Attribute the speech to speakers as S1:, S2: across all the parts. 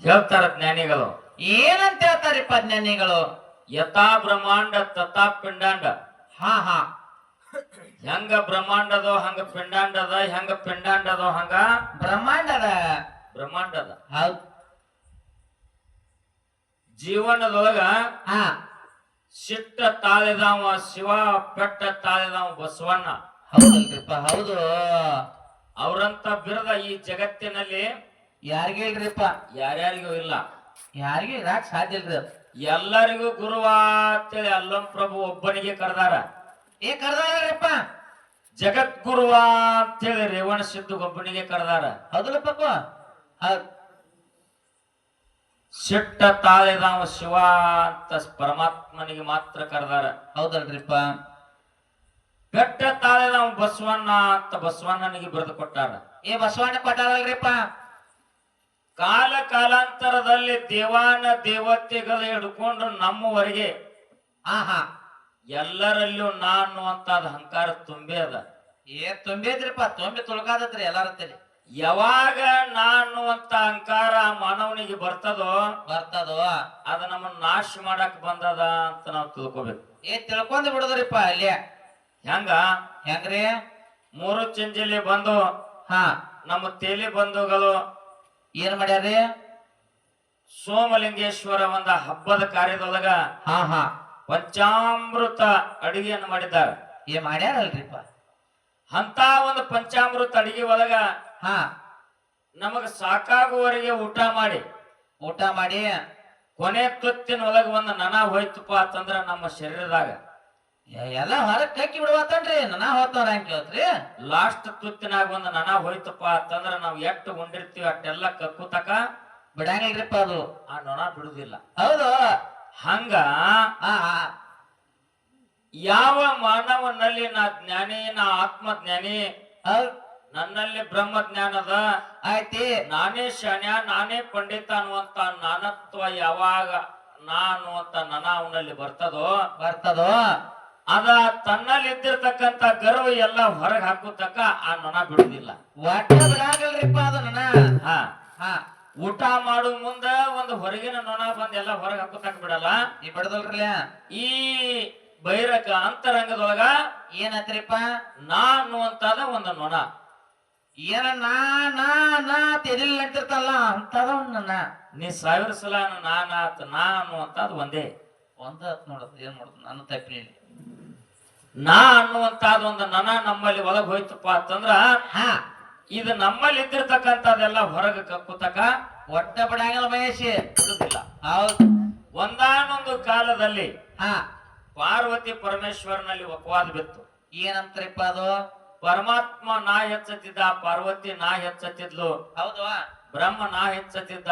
S1: ಹೇಳ್ತಾರ ಜ್ಞಾನಿಗಳು.
S2: ಏನಂತ ಹೇಳ್ತಾರಿಪ್ಪ ಜ್ಞಾನಿಗಳು?
S1: ಯಥಾ ಬ್ರಹ್ಮಾಂಡ ತಥಾ ಪಿಂಡಾಂಡ.
S2: ಹಾ ಹಾ
S1: ಹೆಂಗ ಬ್ರಹ್ಮಾಂಡದೋ ಹಂಗ ಪಿಂಡಾಂಡದ, ಹೆಂಗ ಪಿಂಡಾಂಡದೋ ಹಂಗ
S2: ಬ್ರಹ್ಮಾಂಡದ.
S1: ಬ್ರಹ್ಮಾಂಡದ.
S2: ಹೌದ್.
S1: ಜೀವನದೊಳಗ
S2: ಹಾ
S1: ಸಿಟ್ಟ ತಾಳಿದವ ಶಿವ, ಪೆಟ್ಟ ತಾಳಿದವ ಬಸವಣ್ಣ.
S2: ಹೌದಲ್ರಿಪ್ಪ, ಹೌದು.
S1: ಅವ್ರಂತ ಬಿರದ ಈ ಜಗತ್ತಿನಲ್ಲಿ
S2: ಯಾರಿಗೂ ಇಲ್ರಿಪ್ಪ,
S1: ಯಾರ್ಯಾರಿಗೂ ಇಲ್ಲ.
S2: ಯಾರಿಗೂ ಇರಾಕ್ ಸಾಧ್ಯ ಇಲ್ರಿ ಅದು.
S1: ಎಲ್ಲರಿಗೂ ಗುರುವ ಅಂತೇಳಿ ಅಲ್ಲಂ ಪ್ರಭು ಒಬ್ಬನಿಗೆ ಕರೆದಾರ.
S2: ಕರ್ದಾರಪ್ಪ.
S1: ಜಗದ್ಗುರುವ ಅಂತೇಳಿ ರೇವಣ ಸಿದ್ದು ಒಬ್ಬನಿಗೆ ಕರೆದಾರ.
S2: ಹೌದಲ್ಲಪ್ಪ. ಹೌದ್.
S1: ಸಿಟ್ಟ ತಾಳಿದವ ಶಿವ ಅಂತ ಪರಮಾತ್ಮನಿಗೆ ಮಾತ್ರ ಕರೆದಾರ.
S2: ಹೌದಲ್ರಿಪ್ಪ.
S1: ಪೆಟ್ಟ ತಾಳಿದವ ಬಸವಣ್ಣ ಅಂತ ಬಸವಣ್ಣನಿಗೆ ಬರೆದು ಕೊಟ್ಟಾರ.
S2: ಬಸವಣ್ಣ ಕೊಟ್ಟಾರಲ್ರಿಪ್ಪ.
S1: ಕಾಲ ಕಾಲಾಂತರದಲ್ಲಿ ದೇವಾನ ದೇವತೆಗಳು ಹಿಡ್ಕೊಂಡು ನಮ್ಮವರೆಗೆ
S2: ಹಾ
S1: ಎಲ್ಲರಲ್ಲೂ ನಾನು ಅಂತ ಅದ ಅಹಂಕಾರ ತುಂಬಿ ಅದ.
S2: ತುಂಬಿದ್ರಿಪ್ಪ, ತುಂಬಿ ತುಳ್ಕಾದತ್ರಿ ಎಲ್ಲಾರತ್ತಲ್ಲಿ.
S1: ಯಾವಾಗ ನಾನು ಅಂತ ಅಹಂಕಾರ ಮಾನವನಿಗೆ ಬರ್ತದೋ ಅದ ನಮ್ಮನ್ನ ನಾಶ ಮಾಡಕ್ ಬಂದದ ಅಂತ ನಾವು ತಿಳ್ಕೊಬೇಕು.
S2: ತಿಳ್ಕೊಂಡ್ ಬಿಡುದ್ರಿಪ್ಪ ಅಲ್ಲಿ.
S1: ಹೆಂಗ್ರಿ? ಮೂರು ಚಿಂಜಲಿ ಬಂದು
S2: ಹಾ
S1: ನಮ್ಮ ತೇಲಿ ಬಂಧುಗಳು
S2: ಏನ್ ಮಾಡ್ಯಾರ್ರಿ?
S1: ಸೋಮಲಿಂಗೇಶ್ವರ ಒಂದ ಹಬ್ಬದ ಕಾರ್ಯದೊಳಗ
S2: ಹಾ
S1: ಪಂಚಾಮೃತ ಅಡಿಗೆಯನ್ನು ಮಾಡಿದ್ದಾರೆ.
S2: ಮಾಡ್ಯಾರಲ್ರಿಪ್ಪ.
S1: ಅಂತ ಒಂದು ಪಂಚಾಮೃತ ಅಡಿಗೆ ಒಳಗ
S2: ಹಾ
S1: ನಮಗ ಸಾಕಾಗುವವರೆಗೆ ಊಟ ಮಾಡಿ ಕೊನೆ ತುತ್ತಿನ ಒಳಗ ಒಂದು ನನ ಹೋಯ್ತಪ್ಪ ಅಂತಂದ್ರ ನಮ್ಮ ಶರೀರದಾಗ
S2: ಎಲ್ಲ ಹೊರಗ್ ಕಕ್ಕಿ ಬಿಡುವತ್ತನ್ರಿ. ನನ ಹೋಗ್ತಾರ ಹಂಗ ಕೇಳ್ತ್ರಿ.
S1: ಲಾಸ್ಟ್ ತುತ್ತಿನಾಗ ಒಂದು ನನ ಹೋಯ್ತಪ್ಪ ಅಂತಂದ್ರ ನಾವ್ ಎಷ್ಟು ಉಂಡಿರ್ತೀವಿ ಅಷ್ಟೆಲ್ಲ ಕಕ್ಕುತಕ
S2: ಬಿಡಂಗಿಲ್ರಿಪ್ಪ ಅದು.
S1: ಆ ನೊಣ ಬಿಡುದಿಲ್ಲ.
S2: ಹೌದು.
S1: ಹಂಗ ಯಾವ ಮಾನವನಲ್ಲಿ ನಾ ಜ್ಞಾನಿ, ನಾ ಆತ್ಮಜ್ಞಾನಿ, ನನ್ನಲ್ಲಿ ಬ್ರಹ್ಮ ಜ್ಞಾನದ
S2: ಆಯ್ತಿ,
S1: ನಾನೇ ಶಾನ್ಯ, ನಾನೇ ಪಂಡಿತ ಅನ್ನುವಂತ ನಾನತ್ವ ಯಾವಾಗ ನಾನು ಅಂತ ನನ ಅವನಲ್ಲಿ ಬರ್ತದೋ ಅದ ತನ್ನಲ್ಲಿ ಇದ್ದಿರ್ತಕ್ಕಂತ ಗರ್ವ ಎಲ್ಲ ಹೊರಗೆ ಹಾಕುತ್ತಕ್ಕ ಆ ನೊಣ ಬಿಡುದಿಲ್ಲ.
S2: ಅದು ನನ.
S1: ಊಟ ಮಾಡು ಮುಂದ ಒಂದು ಹೊರಗಿನ ನೊಣ ಬಂದ್ ಎಲ್ಲ ಹೊರಗೆ ಹಾಕುತ್ತಕ್ಕ ಬಿಡಲ್ಲ.
S2: ಬಿಡದಲ್ರಲ್ಲ.
S1: ಈ ಬೈರಕ ಅಂತರಂಗದೊಳಗ
S2: ಏನತ್ರಿಪ್ಪ?
S1: ನಾನು ಅಂತದ ಒಂದು ನೊಣ.
S2: ಏನ ನಾ ತೆಲಿಲ್ ನಡ್ತಿರ್ತಲ್ಲ ಅಂತದ ನನ್ನ.
S1: ನೀ 1000 ಸಲ ನಾನು ಅಂತ ಅದು ಒಂದೇ
S2: ನೋಡದ್. ಏನ್ ಮಾಡುದು ನನ್ನ ತಪ್ಪಿ.
S1: ನಾ ಅನ್ನುವಂತ ಒಂದು ನನ ನಮ್ಮಲ್ಲಿ ಒಳಗ್ ಹೋಯ್ತಪ್ಪ ಅಂತಂದ್ರ ಇದು ನಮ್ಮಲ್ಲಿ ಇದ್ದಿರ್ತಕ್ಕಂಥದೆಲ್ಲ ಹೊರಗೆ ಕಕ್ಕುತಕ
S2: ಒಟ್ಟ ಬಿಡಂಗಿಲ್ಲ ಮಹೇಶ್,
S1: ಬಿಡುದಿಲ್ಲ.
S2: ಹೌದು.
S1: ಒಂದಾನೊಂದು ಕಾಲದಲ್ಲಿ ಪಾರ್ವತಿ ಪರಮೇಶ್ವರನಲ್ಲಿ ಒಪ್ಪವಾದ ಬಿತ್ತು.
S2: ಏನಂತಾರಿಪ್ಪ ಅದು?
S1: ಪರಮಾತ್ಮ ನಾ ಹೆಚ್ಚುತ್ತಿದ್ದ, ಪಾರ್ವತಿ ನಾ ಹೆಚ್ಚುತ್ತಿದ್ಲು.
S2: ಹೌದು.
S1: ಬ್ರಹ್ಮ ನಾ ಹೆಚ್ಚುತ್ತಿದ್ದ,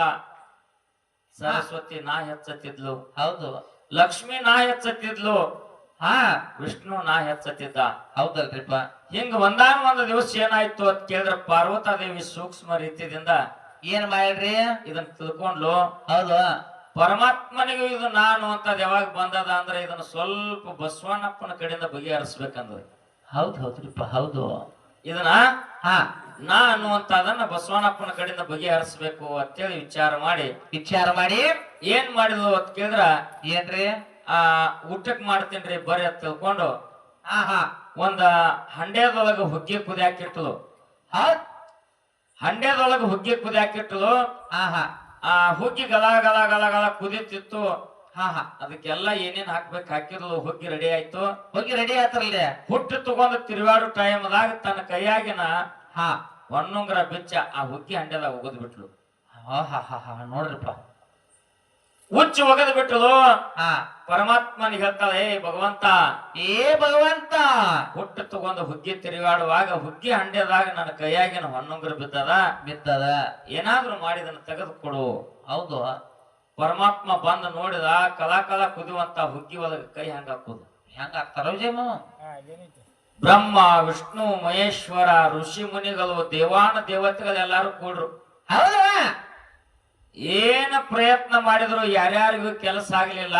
S1: ಸರಸ್ವತಿ ನಾ ಹೆಚ್ಚುತ್ತಿದ್ಲು.
S2: ಹೌದು.
S1: ಲಕ್ಷ್ಮಿ ನಾ ಹೆಚ್ಚುತ್ತಿದ್ಲು, ವಿಷ್ಣು ನಾ ಹೆಚ್ಚುತ್ತಿದ್ದ.
S2: ಹೌದಲ್ರಿಪ್ಪ.
S1: ಹಿಂಗ ಒಂದಾನ ದಿವಸ ಏನಾಯ್ತು ಅಂತ ಕೇಳಿದ್ರ ಪಾರ್ವತಾದೇವಿ ಸೂಕ್ಷ್ಮ ರೀತಿಯಿಂದ
S2: ಏನ್ ಮಾಡ್ರಿ
S1: ಇದನ್ನ ತಿಳ್ಕೊಂಡ್ಲು.
S2: ಹೌದು.
S1: ಪರಮಾತ್ಮನಿಗೂ ಇದು ನಾನು ಅಂತ ಯಾವಾಗ ಬಂದದ ಅಂದ್ರೆ ಇದನ್ನ ಸ್ವಲ್ಪ ಬಸವಣ್ಣಪ್ಪನ ಕಡೆಯಿಂದ ಬಗೆಹರಿಸ್ಬೇಕಂದ್ರೆ.
S2: ಹೌದ್ರಿಪ್ಪ, ಹೌದು.
S1: ಇದನ್ನ ನಾನು ಅಂತ ಅದನ್ನ ಬಸವಣ್ಣಪ್ಪನ ಕಡೆಯಿಂದ ಬಗೆಹರಿಸ್ಬೇಕು ಅಂತೇಳಿ ವಿಚಾರ ಮಾಡಿ ಏನ್ ಮಾಡಿದ್ಲು ಅಂತ ಕೇಳಿದ್ರ,
S2: ಏನ್ರಿ?
S1: ಊಟಕ್ ಮಾಡ್ತೀನ್ರಿ ಬರ್ರಿ ಅಂತ ತಿಳ್ಕೊಂಡು ಒಂದ ಹಂಡ್ಯದೊಳಗ ಹುಗ್ಗಿ ಕುದಿಯಾಕಿಟ್ಲು. ಹಂಡ್ಯದೊಳಗ ಹುಗ್ಗಿ ಕುದಿಯಾಕಿಟ್ಲು. ಆ ಹುಗ್ಗಿ ಗಲ ಗಲ ಗಲ ಗಲ ಕುದಿತಿತ್ತು. ಅದಕ್ಕೆಲ್ಲ ಏನೇನ್ ಹಾಕ್ಬೇಕು ಹಾಕಿದ್ಲು. ಹುಗ್ಗಿ ರೆಡಿ ಆಯ್ತು.
S2: ಹುಗ್ಗಿ ರೆಡಿ ಆಯ್ತಲ್ಲ.
S1: ಹುಟ್ಟು ತಗೊಂಡು ತಿರುವಾಡು ಟೈಮ್ದಾಗ ತನ್ನ ಕೈಯಾಗಿನ ಹೊಣ್ಣುಂಗ್ರ ಬಿಚ್ಚ ಆ ಹುಗ್ಗಿ ಹಂಡ್ಯದಾಗ ಒಗದ್ ಬಿಟ್ಲು.
S2: ನೋಡ್ರಿಪ್ಪ,
S1: ಹುಚ್ಚು ಒಗದ್ ಬಿಟ್ಲು. ಪರಮಾತ್ಮನಿಗೆ ಹೇಳ್ತಾಳೆ, ಭಗವಂತ ಹುಟ್ಟು ತಗೊಂಡು ಹುಗ್ಗಿ ತಿರುಗಾಡುವಾಗ ಹುಗ್ಗಿ ಹಂಡ್ಯದಾಗ ನನ್ನ ಕೈಯಾಗಿನ ಹೊಣ್ಣುಂಗ್ರ ಬಿದ್ದದ, ಏನಾದ್ರೂ ಮಾಡಿದನ್ನ ತೆಗೆದುಕೊಡು.
S2: ಹೌದು.
S1: ಪರಮಾತ್ಮ ಬಂದು ನೋಡಿದ, ಕಲಾ ಕುದಿಯುವಂತ ಹುಗ್ಗಿ ಒಳಗ ಕೈ ಹಂಗ ಹಾಕುದು.
S2: ಹೆಂಗ ಹಾಕ್ತಾರ ಜೇಮು?
S1: ಬ್ರಹ್ಮ, ವಿಷ್ಣು, ಮಹೇಶ್ವರ, ಋಷಿ ಮುನಿಗಳು, ದೇವಾನ ದೇವತೆಗಳೆಲ್ಲಾರು ಕೂಡ್ರು.
S2: ಹೌದು.
S1: ಏನ ಪ್ರಯತ್ನ ಮಾಡಿದ್ರು ಯಾರ್ಯಾರಿಗೂ ಕೆಲಸ ಆಗ್ಲಿಲ್ಲ.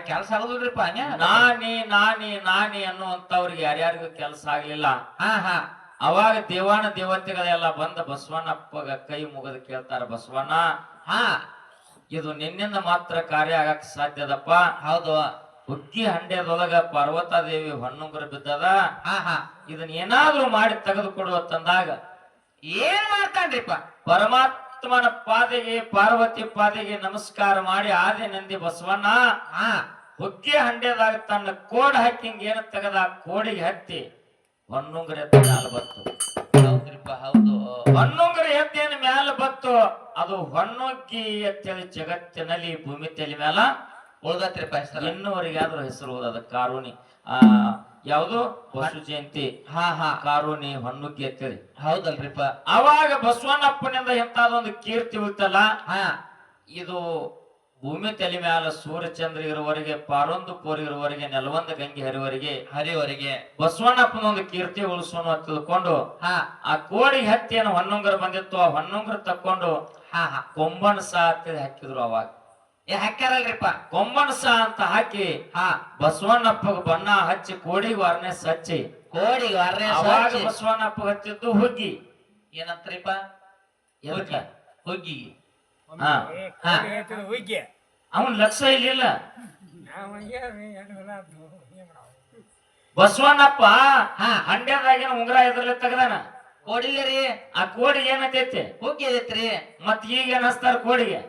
S2: ಕೆಲಸ ಆಗುದಿಲ್ರಿಪ್ಪ.
S1: ನಾನಿ ಅನ್ನುವಂತವ್ರಿಗೆ ಯಾರ್ಯಾರಿಗೂ ಕೆಲಸ ಆಗ್ಲಿಲ್ಲ. ಅವಾಗ ದೇವಾನ ದೇವತೆಗಳೆಲ್ಲ ಬಂದ ಬಸವಣ್ಣಪ್ಪಗ ಕೈ ಮುಗಿದು ಕೇಳ್ತಾರ, ಬಸವಣ್ಣ ಇದು ನಿನ್ನಿಂದ ಮಾತ್ರ ಕಾರ್ಯ ಆಗಕ್ ಸಾಧ್ಯದಪ್ಪ.
S2: ಹೌದು.
S1: ಹುಗ್ಗಿ ಹಂಡ್ಯದೊಳಗ ಪಾರ್ವತಾದೇವಿ ಹೊಣ್ಣುಂಗುರ ಬಿದ್ದದ.
S2: ಹಾ ಹಾ.
S1: ಇದನ್ನ ಏನಾದ್ರೂ ಮಾಡಿ ತೆಗೆದುಕೊಡುವ ತಂದಾಗ
S2: ಏನ್ ಮಾಡ್ತಾನ್ರಿಪ್ಪ?
S1: ಪರಮಾತ್ಮನ ಪಾದೆಗೆ ಪಾರ್ವತಿ ಪಾದೆಗೆ ನಮಸ್ಕಾರ ಮಾಡಿ ಆದಿ ನಂದಿ ಬಸವಣ್ಣ
S2: ಹಾ
S1: ಹುಗ್ಗಿ ಹಂಡ್ಯದಾಗ ತನ್ನ ಕೋಡ್ ಹಾಕಿಂಗ್ ಏನ ತೆಗದ ಆ ಕೋಡಿಗೆ ಹತ್ತಿ ಹೊಣ್ಣುಂಗುರ ಎತ್ತ ಮ್ಯಾಲ ಬತ್ತು.
S2: ಹೌದ್ರಿಪ್ಪ ಹೌದು.
S1: ಹೊಣ್ಣುಂಗುರ ಎದ್ದೇನ ಮ್ಯಾಲ ಬತ್ತು. ಅದು ಹೊಣ್ಣುಗ್ಗಿ ಎತ್ತೇಳಿ ಜಗತ್ತಿನಲ್ಲಿ ಭೂಮಿ ತಲೆ ಮ್ಯಾಲ
S2: ಉಳ್ದತ್ರಿಪ್ಪ ಹೆಸರು.
S1: ಇನ್ನುವರೆಗಾದ್ರೂ ಹೆಸರು ಹೋದ ಕಾರುಣಿ. ಯಾವುದು ಬಸು ಜಯಂತಿ.
S2: ಹಾ ಹಾ.
S1: ಕಾರುಣಿ ಹೊಣ್ಣುಗ್ಗಿ ಎತ್ತೇಳಿ.
S2: ಹೌದಲ್ರಿಪ್ಪ.
S1: ಅವಾಗ ಬಸವಣ್ಣಪ್ಪನಿಂದ ಎಂತಾದೊಂದು ಕೀರ್ತಿ ಉಳ್ತಲ್ಲ.
S2: ಹಾ
S1: ಇದು ಭೂಮಿ ತಲೆ ಮ್ಯಾಲ ಸೂರ್ಯಚಂದ್ರ ಇರುವವರೆಗೆ ಪಾರೊಂದು ಪೋರ್ ಇರುವವರೆಗೆ ನೆಲವೊಂದು ಗಂಗೆ ಹರಿವರೆಗೆ
S2: ಹರಿವರೆಗೆ
S1: ಬಸವಣ್ಣಪ್ಪನೊಂದು ಕೀರ್ತಿ ಉಳಿಸೋಣ ಅಂತ ತಿಳ್ಕೊಂಡು
S2: ಹಾ
S1: ಆ ಕೋಡಿಗೆ ಹತ್ತಿ ಏನು ಹೊಣ್ಣುಂಗರ ಬಂದಿತ್ತು. ಆ ಹೊಣ್ಣುಂಗರ ತಕ್ಕೊಂಡು
S2: ಹಾ ಹಾ.
S1: ಕೊಂಬಣಸ ಅಂತೇಳಿ ಹಾಕಿದ್ರು. ಅವಾಗ
S2: ಹಾಕ್ಯಾರಲ್ರಿಪ್ಪ.
S1: ಕೊಂಬಣಸ ಅಂತ ಹಾಕಿ
S2: ಹಾ
S1: ಬಸವಣ್ಣಪ್ಪಗ ಬಣ್ಣ ಹಚ್ಚಿ ಕೋಡಿಗೆ ವಾರ್ನೆಸ್ ಹಚ್ಚಿ
S2: ಕೋಡಿಗೆ ವಾರ್ನೆ
S1: ಅವಾಗ ಬಸವಣ್ಣಪ್ಪ ಹಚ್ಚಿದ್ದು ಹುಗ್ಗಿ.
S2: ಏನಂತ್ರಿಪ್ಪ?
S1: ಎದಕ್ಕ?
S2: ಹುಗ್ಗಿ.
S1: ಹಾ
S3: ಹುಗ್ಗಿ
S1: ಅವನ್ ಲಕ್ಷ ಇಲ್ಲಿಲ್ಲ. ಬಸವಣ್ಣಪ್ಪ
S2: ಹಾ
S1: ಹಂಡ್ಯದಾಗಿನ ಉಂಗ್ರ ಎದ್ರಲ್ಲಿ ತೆಗ್ದಾನ.
S2: ಕೋಡಿಲ್ಲರಿ.
S1: ಆ ಕೋಡಿಗೆ ಏನೈತಿ?
S2: ಹುಗ್ಗಿ ಐತ್ರಿ.
S1: ಮತ್ ಈಗ ಏನ್ ಹಚ್ತಾರ ಕೋಡಿಗೆ?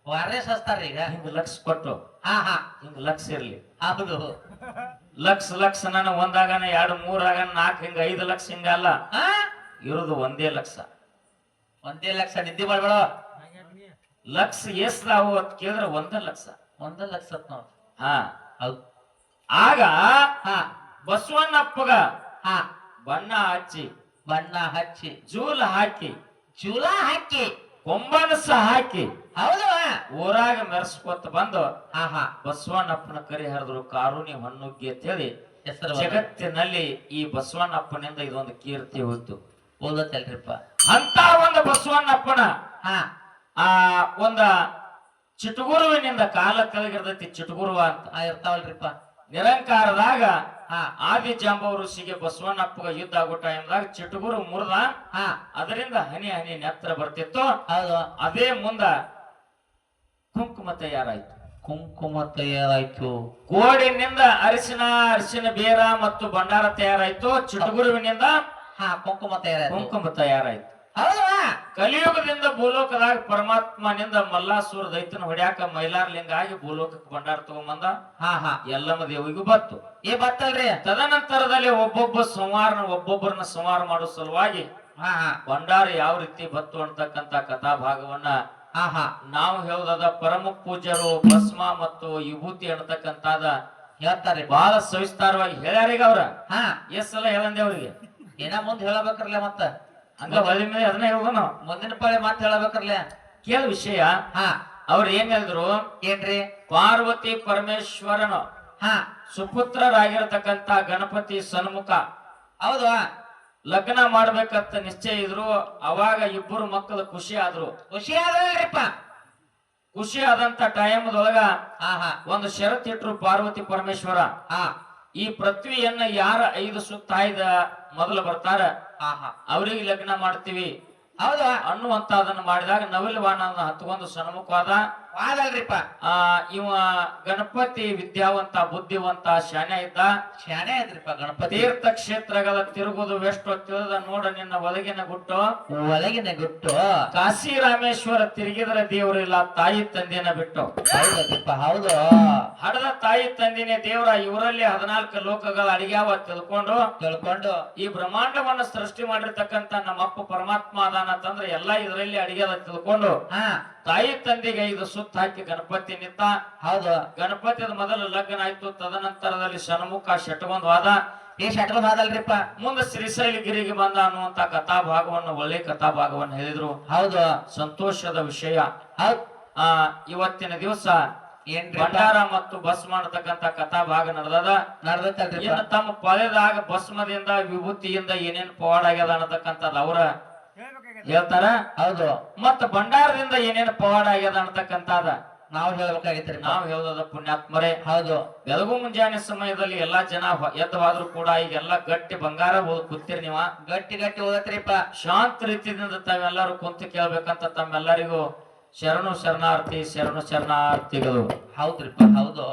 S2: ವಾರ್ನೆ ಹಚ್ತಾರ್ರಿ ಈಗ.
S1: ಹಿಂಗ ಲಕ್ಷ ಕೊಟ್ಟು
S2: ಹಾ ಹಾ.
S1: ಹಿಂಗ ಲಕ್ಷ ಇರ್ಲಿ.
S2: ಹೌದು.
S1: ಲಕ್ಷ ಲಕ್ಷ ನಾನು ಒಂದಾಗನ 2 3 ಆಗನ 4 ಹಿಂಗ 5 ಲಕ್ಷ ಹಿಂಗ ಅಲ್ಲ.
S2: ಹಾ
S1: ಇರುದು ಒಂದೇ ಲಕ್ಷ.
S2: ಒಂದೇ ಲಕ್ಷ ನಿದ್ದೆ ಮಾಡ್ಬೇಡ.
S1: ಲಕ್ಷ ಎಷ್ಟಾವು ಅಂತ ಕೇಳಿದ್ರೆ 1 ಲಕ್ಷ.
S2: 1 ಲಕ್ಷ ನೋಡ್.
S1: ಹಾ
S2: ಹೌದು.
S1: ಆಗ
S2: ಹಾ
S1: ಬಸವಣ್ಣಪ್ಪಗ
S2: ಹಾ.
S1: ಬಣ್ಣ ಹಚ್ಚಿ
S2: ಬಣ್ಣ ಹಚ್ಚಿ
S1: ಜೂಲ ಹಾಕಿ
S2: ಚೂಲ ಹಾಕಿ
S1: ಕೊಂಬನಸ ಹಾಕಿ
S2: ಹೌದು.
S1: ಊರಾಗ ಮೆರೆಸ್ಕೊತ ಬಂದು
S2: ಹಾ ಹಾ.
S1: ಬಸವಣ್ಣಪ್ಪನ ಕರಿ ಹರಿದ್ರು ಕಾರುಣಿ ಹೊಣ್ಣುಗ್ಗಿ ಅಂತ ಹೇಳಿ
S2: ಹೆಸರು
S1: ಜಗತ್ತಿನಲ್ಲಿ ಈ ಬಸವಣ್ಣಪ್ಪನಿಂದ ಇದೊಂದು ಕೀರ್ತಿ ಹೋಯ್ತು.
S2: ಓದತ್ತಲ್ರಿಪ್ಪ.
S1: ಅಂತ ಒಂದು ಬಸವಣ್ಣಪ್ಪನ
S2: ಹಾ
S1: ಒಂದ ಚಿಟಗುರುವಿನಿಂದ ಕಾಲ ಕೆಳಗಿರ್ತೈತಿ ಚಿಟಗುರುವ ಅಂತ
S2: ಇರ್ತಾವಲ್ರಿಪ್ಪ.
S1: ನಿರಂಕಾರದಾಗ
S2: ಹಾ
S1: ಆದಿ ಜಾಂಬವ ಋಷಿಗೆ ಬಸವಣ್ಣಪ್ಪಗ ಯುದ್ಧ ಆಗೋ ಟೈಮ್ದಾಗ ಚಿಟಗುರು ಮುರಿದ.
S2: ಹಾ
S1: ಅದರಿಂದ ಹನಿ ಹನಿ ನೆತ್ರ ಬರ್ತಿತ್ತು.
S2: ಹೌದು.
S1: ಅದೇ ಮುಂದ ಕುಂಕುಮ ತಯಾರಾಯ್ತು.
S2: ಕುಂಕುಮ ತಯಾರಾಯ್ತು.
S1: ಕೋಡಿನಿಂದ ಅರಿಶಿನ ಬೇರ ಮತ್ತು ಭಂಡಾರ ತಯಾರಾಯ್ತು. ಚಿಟಗುರುವಿನಿಂದ
S2: ಹಾ ಕುಂಕುಮ ತಯಾರಾಯ್ತು.
S1: ಕುಂಕುಮ ತಯಾರಾಯ್ತು.
S2: ಹೌದು.
S1: ಕಲಿಯುಗದಿಂದ ಭೂಲೋಕದಾಗ ಪರಮಾತ್ಮನಿಂದ ಮಲ್ಲಾಸುರ ದೈತನ ಹೊಡ್ಯಾಕ ಮೈಲಾರ್ಲಿಂಗ ಆಗಿ ಭೂಲೋಕಕ್ಕೆ ಭಂಡಾರ ತಗೊಂಬಂದ.
S2: ಹಾ ಹಾ.
S1: ಎಲ್ಲಮ್ಮ ದೇವಿಗೂ ಬತ್ತು.
S2: ಬತ್ತಲ್ರಿ.
S1: ತದನಂತರದಲ್ಲಿ ಒಬ್ಬೊಬ್ಬರನ್ನ ಸಂಹಾರ ಮಾಡೋ ಸಲುವಾಗಿ
S2: ಹಾ ಹಾ.
S1: ಭಂಡಾರ ಯಾವ ರೀತಿ ಬತ್ತು ಅಂತಕ್ಕಂತ ಕಥಾ ಭಾಗವನ್ನ
S2: ಹಾ ಹಾ.
S1: ನಾವು ಹೇಳೋದ ಪರಮ ಪೂಜ್ಯರು ಭಸ್ಮ ಮತ್ತು ವಿಭೂತಿ ಅನ್ನತಕ್ಕಂತಾದ
S2: ಹೇಳ್ತಾರೆ.
S1: ಬಹಳ ಸವಿಸ್ತಾರವಾಗಿ ಹೇಳ್ಯಾರೀಗ ಅವ್ರ.
S2: ಹಾ
S1: ಎಷ್ಟ್ ಸಲ ಹೇಳಂದೆ ಅವ್ರಿಗೆ.
S2: ಏನ ಮುಂದ್ ಹೇಳಬೇಕ್ರಲ್ಲ ಮತ್ತ
S1: ಹಂಗ ಹೊಳಿ ಮೇಲೆ ಅದನ್ನ ಹೇಳುದು ನಾವು.
S2: ಮುಂದಿನ ಪಾಳಿ ಮಾತು ಹೇಳಬೇಕ್ರಲ್ಲ.
S1: ಕೇಳ ವಿಷಯ.
S2: ಹಾ
S1: ಅವ್ರು ಏನ್ ಹೇಳಿದ್ರು?
S2: ಏನ್ರಿ?
S1: ಪಾರ್ವತಿ ಪರಮೇಶ್ವರನು
S2: ಹಾ
S1: ಸುಪುತ್ರರಾಗಿರತಕ್ಕಂತ ಗಣಪತಿ ಸನ್ಮುಖ
S2: ಹೌದು.
S1: ಲಗ್ನ ಮಾಡ್ಬೇಕಂತ ನಿಶ್ಚಯ ಇದ್ರು. ಅವಾಗ ಇಬ್ಬರು ಮಕ್ಕಳು ಖುಷಿ ಆದ್ರು.
S2: ಖುಷಿ ಆದ್ರಲ್ರಿಪ್ಪ.
S1: ಖುಷಿ ಆದಂತ ಟೈಮ್ದೊಳಗ
S2: ಹಾ ಹಾ.
S1: ಒಂದು ಷರತ್ ಇಟ್ರು ಪಾರ್ವತಿ ಪರಮೇಶ್ವರ.
S2: ಹಾ
S1: ಈ ಪೃಥ್ವಿಯನ್ನ ಯಾರ 5 ಸುತ್ತ ಆಯ್ದ ಮೊದಲು ಬರ್ತಾರ
S2: ಹಾ ಹಾ.
S1: ಅವ್ರಿಗೆ ಲಗ್ನ ಮಾಡ್ತೀವಿ
S2: ಹೌದು
S1: ಅನ್ನುವಂತ ಅದನ್ನ ಮಾಡಿದಾಗ ನವಿಲು ಬಾಣನ ಹತ್ಕೊಂಡು ಸನ್ಮುಖವಾದ.
S2: ವಾದಲ್ರಿಪ್ಪ.
S1: ಇವ ಗಣಪತಿ ವಿದ್ಯಾವಂತ ಬುದ್ಧಿವಂತ ಶಾನೆ ಇದ್ದ.
S2: ಶಾನೆ ಇದ್ರಿಪ್ಪ ಗಣಪತಿ.
S1: ತೀರ್ಥ ಕ್ಷೇತ್ರಗಳ ತಿರುಗುದು ಎಷ್ಟು ತಿಳಿದ ನೋಡ ನಿನ್ನ ಒಳಗಿನ ಗುಟ್ಟು.
S2: ಒಳಗಿನ ಗುಟ್ಟು.
S1: ಕಾಶಿ ರಾಮೇಶ್ವರ ತಿರುಗಿದ್ರೆ ದೇವರಿಲ್ಲ ತಾಯಿ ತಂದೆನ ಬಿಟ್ಟು.
S2: ಹೌದಲ್ರಿಪ್ಪ. ಹೌದು.
S1: ಹಡದ ತಾಯಿ ತಂದಿನೇ ದೇವರ ಇವರಲ್ಲಿ 14 ಲೋಕಗಳ ಅಡಿಗ್ಯಾವ
S2: ತಿಳ್ಕೊಂಡು
S1: ಈ ಬ್ರಹ್ಮಾಂಡವನ್ನ ಸೃಷ್ಟಿ ಮಾಡಿರ್ತಕ್ಕಂತ ನಮ್ಮಪ್ಪ ಪರಮಾತ್ಮ ಅದಾನ ಅಂತಂದ್ರೆ ಎಲ್ಲಾ ಇದರಲ್ಲಿ ಅಡಿಗೆ ತಿಳ್ಕೊಂಡು
S2: ಹಾ
S1: ತಾಯಿ ತಂದೆಗೆ 5 ಸುತ್ತ ಹಾಕಿ ಗಣಪತಿ ನಿಂತ.
S2: ಹೌದು.
S1: ಗಣಪತಿದ ಮೊದಲು ಲಗ್ನ ಆಯ್ತು. ತದನಂತರದಲ್ಲಿ ಷಣ್ಮುಖ ಶಟಗೊಂದು ವಾದ.
S2: ಶಟ್ರು ವಾದಲ್ರಿಪ್ಪ.
S1: ಮುಂದೆ ಶ್ರೀಶೈಲಗಿರಿಗೆ ಬಂದ ಅನ್ನುವಂತ ಕಥಾ ಭಾಗವನ್ನು ಒಳ್ಳೆ ಕಥಾ ಭಾಗವನ್ನು ಹೇಳಿದ್ರು.
S2: ಹೌದು.
S1: ಸಂತೋಷದ ವಿಷಯ.
S2: ಹೌದ್.
S1: ಇವತ್ತಿನ ದಿವಸ
S2: ಏನ್ರಿ?
S1: ಭಂಡಾರ ಮತ್ತು ಭಸ್ಮ ಮಾಡತಕ್ಕಂತ ಕಥಾ ಭಾಗ ನಡೆದದ.
S2: ನಡ್ದತ್ತಲ್ರಿಪ್ಪ.
S1: ಇನ್ನು ತಮ್ಮ ಪಡೆದಾಗ ಭಸ್ಮದಿಂದ ವಿಭೂತಿಯಿಂದ ಏನೇನ್ ಪವಾಡ ಆಗ್ಯದ ಅನ್ನತಕ್ಕಂಥದ್ದು ಅವ್ರ ಹೇಳ್ತಾರ.
S2: ಹೌದು.
S1: ಮತ್ತ ಭಂಡಾರದಿಂದ ಏನೇನ್ ಪವಾಡ ಆಗ್ಯದ ಅನ್ನತಕ್ಕಂತಾದ
S2: ನಾವು ಹೇಳ್ಬೇಕಾಗಿತ್ರಿ.
S1: ನಾವು ಹೇಳೋದ ಪುಣ್ಯಾತ್ಮರೇ.
S2: ಹೌದು.
S1: ಬೆಳಗು ಮುಂಜಾನೆ ಸಮಯದಲ್ಲಿ ಎಲ್ಲಾ ಜನ ಎದ್ದವಾದ್ರು ಕೂಡ ಈಗೆಲ್ಲ ಗಟ್ಟಿ ಬಂಗಾರ ಕೂತಿರಿ ನೀವ.
S2: ಗಟ್ಟಿ ಗಟ್ಟಿ ಓದತ್ರಿಪ್ಪ.
S1: ಶಾಂತ ರೀತಿಯಿಂದ ತಾವೆಲ್ಲರೂ ಕುಂತು ಕೇಳ್ಬೇಕಂತ ತಮ್ಮೆಲ್ಲರಿಗೂ ಶರಣು ಶರಣಾರ್ಥಿಗಳು.
S2: ಹೌದ್ರಿಪ್ಪ ಹೌದು